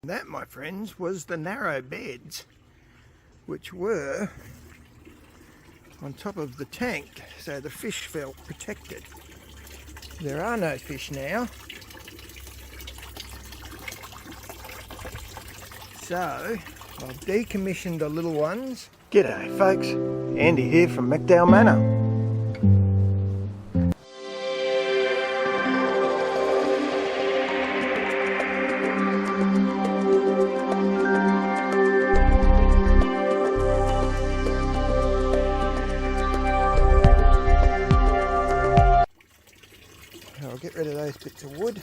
That, my friends, was the narrow beds which were on top of the tank, so the fish felt protected. There are no fish now, so I've decommissioned the little ones. G'day folks, Andy here from McDowell Manor. I'll get rid of those bits of wood,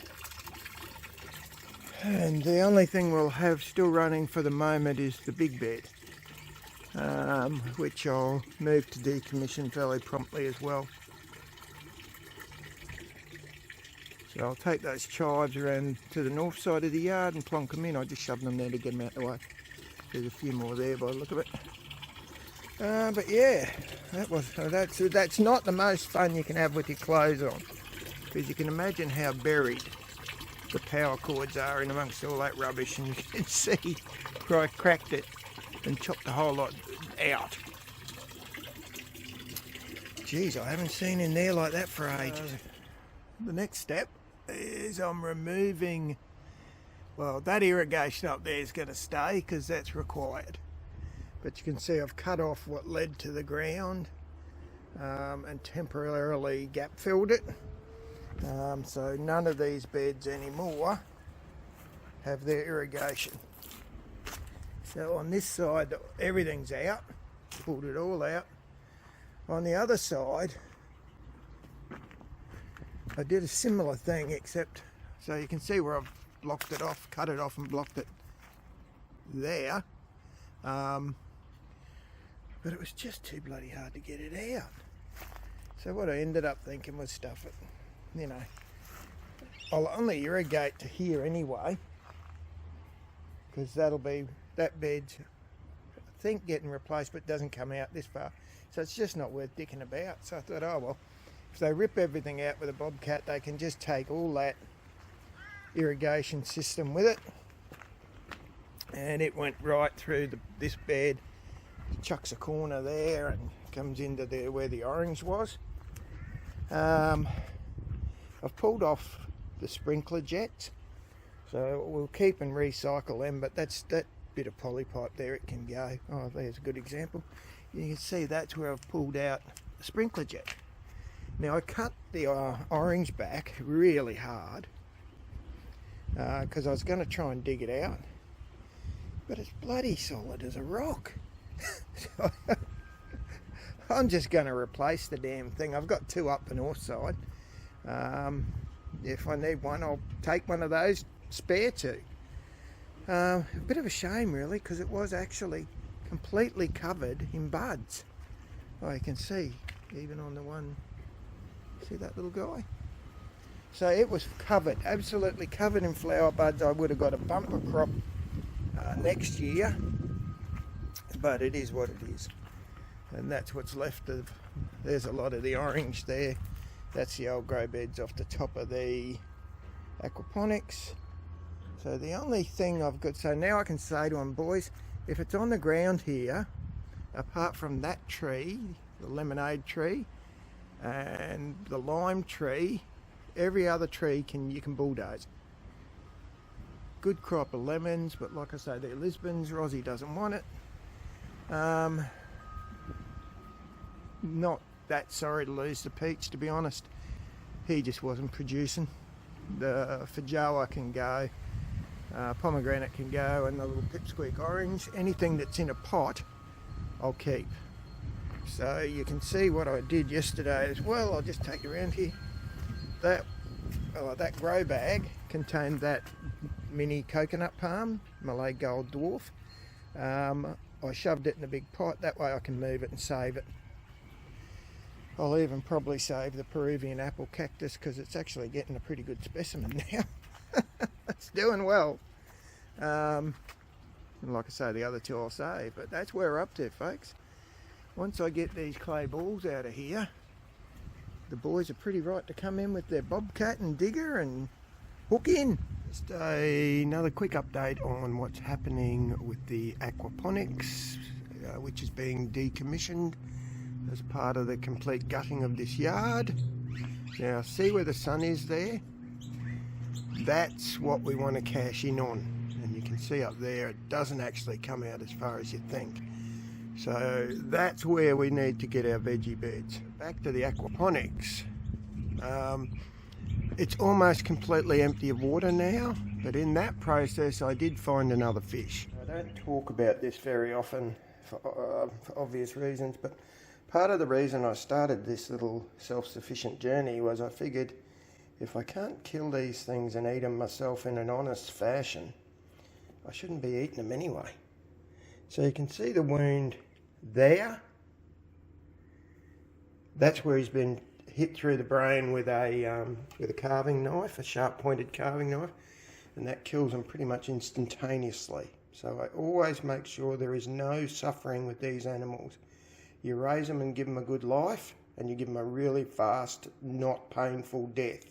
and the only thing we'll have still running for the moment is the big bed, which I'll move to decommission fairly promptly as well. So I'll take those chives around to the north side of the yard and plonk them in. I just shoved them there to get them out of the way. There's a few more there by the look of it. But yeah, that's not the most fun you can have with your clothes on, because you can imagine how buried the power cords are in amongst all that rubbish, and you can see I cracked it and chopped the whole lot out. Geez, I haven't seen in there like that for ages. The next step is I'm removing, well, that irrigation up there is going to stay because that's required. But you can see I've cut off what led to the ground and temporarily gap filled it. So none of these beds anymore have their irrigation. So on this side everything's out, pulled it all out. On the other side I did a similar thing, except so you can see where I've blocked it off, cut it off and blocked it there. But it was just too bloody hard to get it out. So what I ended up thinking was stuff it. You know, I'll only irrigate to here anyway, because that bed's, I think, getting replaced, but doesn't come out this far, so it's just not worth dicking about. So I thought, oh well, if they rip everything out with a bobcat, they can just take all that irrigation system with it, and it went right through this bed, chucks a corner there and comes into there where the orange was. I've pulled off the sprinkler jets, so we'll keep and recycle them, but that bit of polypipe there, it can go. Oh, there's a good example. You can see that's where I've pulled out the sprinkler jet. Now I cut the orange back really hard because I was going to try and dig it out, but it's bloody solid as a rock. So I'm just going to replace the damn thing. I've got two up the north side. If I need one, I'll take one of those, spare two. A bit of a shame really, because it was actually completely covered in buds. Oh, you can see even on the one, see that little guy? So it was covered, absolutely covered in flower buds. I would have got a bumper crop next year, but it is what it is. And that's what's left of, there's a lot of the orange there. That's the old grow beds off the top of the aquaponics. So the only thing I've got, so now I can say to them, boys, if it's on the ground here, apart from that tree, the lemonade tree, and the lime tree, every other tree you can bulldoze. Good crop of lemons, but like I say, they're Lisbons. Rosie doesn't want it. Not that sorry to lose the peach, to be honest. He just wasn't producing. The feijoa can go, pomegranate can go, and the little pipsqueak orange. Anything that's in a pot, I'll keep. So you can see what I did yesterday as well. I'll just take you around here. That grow bag contained that mini coconut palm, Malay Gold Dwarf. I shoved it in a big pot, that way I can move it and save it. I'll even probably save the Peruvian apple cactus, because it's actually getting a pretty good specimen now. It's doing well. And like I say, the other two I'll save, but that's where we're up to, folks. Once I get these clay balls out of here, the boys are pretty right to come in with their bobcat and digger and hook in. Just another quick update on what's happening with the aquaponics, which is being decommissioned as part of the complete gutting of this yard. Now see where the sun is there? That's what we want to cash in on, and you can see up there it doesn't actually come out as far as you think. So that's where we need to get our veggie beds. Back to the aquaponics. It's almost completely empty of water now, but in that process I did find another fish. I don't talk about this very often for obvious reasons, but part of the reason I started this little self-sufficient journey was I figured if I can't kill these things and eat them myself in an honest fashion, I shouldn't be eating them anyway. So you can see the wound there. That's where he's been hit through the brain with a carving knife, a sharp pointed carving knife, and that kills them pretty much instantaneously. So I always make sure there is no suffering with these animals. You raise them and give them a good life, and you give them a really fast, not painful death.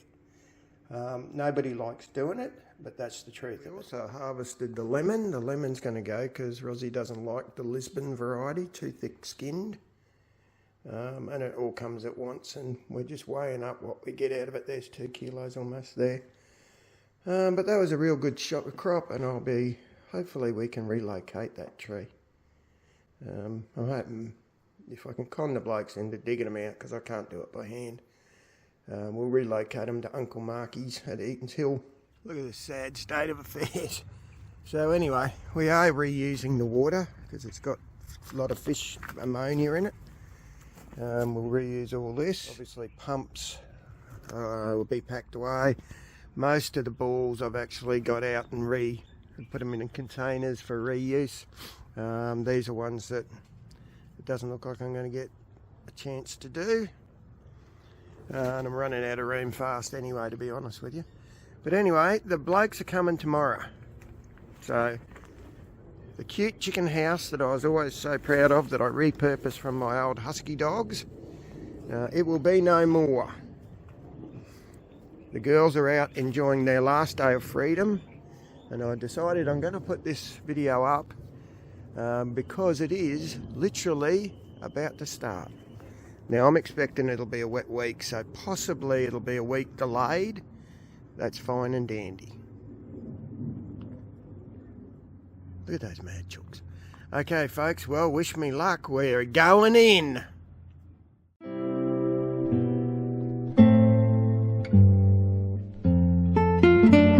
Nobody likes doing it, but that's the truth. I also harvested the lemon. The lemon's going to go because Rosie doesn't like the Lisbon variety, too thick-skinned. And it all comes at once, and we're just weighing up what we get out of it. There's 2 kilos almost there. But that was a real good crop, and hopefully we can relocate that tree. I'm hoping if I can con the blokes into digging them out, because I can't do it by hand. We'll relocate them to Uncle Marky's at Eaton's Hill. Look at this sad state of affairs. So anyway, we are reusing the water because it's got a lot of fish ammonia in it. We'll reuse all this. Obviously pumps will be packed away. Most of the balls I've actually got out and put them in containers for reuse. These are ones that it doesn't look like I'm going to get a chance to do. And I'm running out of room fast anyway, to be honest with you. But anyway, the blokes are coming tomorrow. So the cute chicken house that I was always so proud of, that I repurposed from my old husky dogs, it will be no more. The girls are out enjoying their last day of freedom, and I decided I'm going to put this video up because it is literally about to start. Now I'm expecting it'll be a wet week, so possibly it'll be a week delayed. That's fine and dandy. Look at those mad chooks. Okay folks, well, wish me luck. We're going in.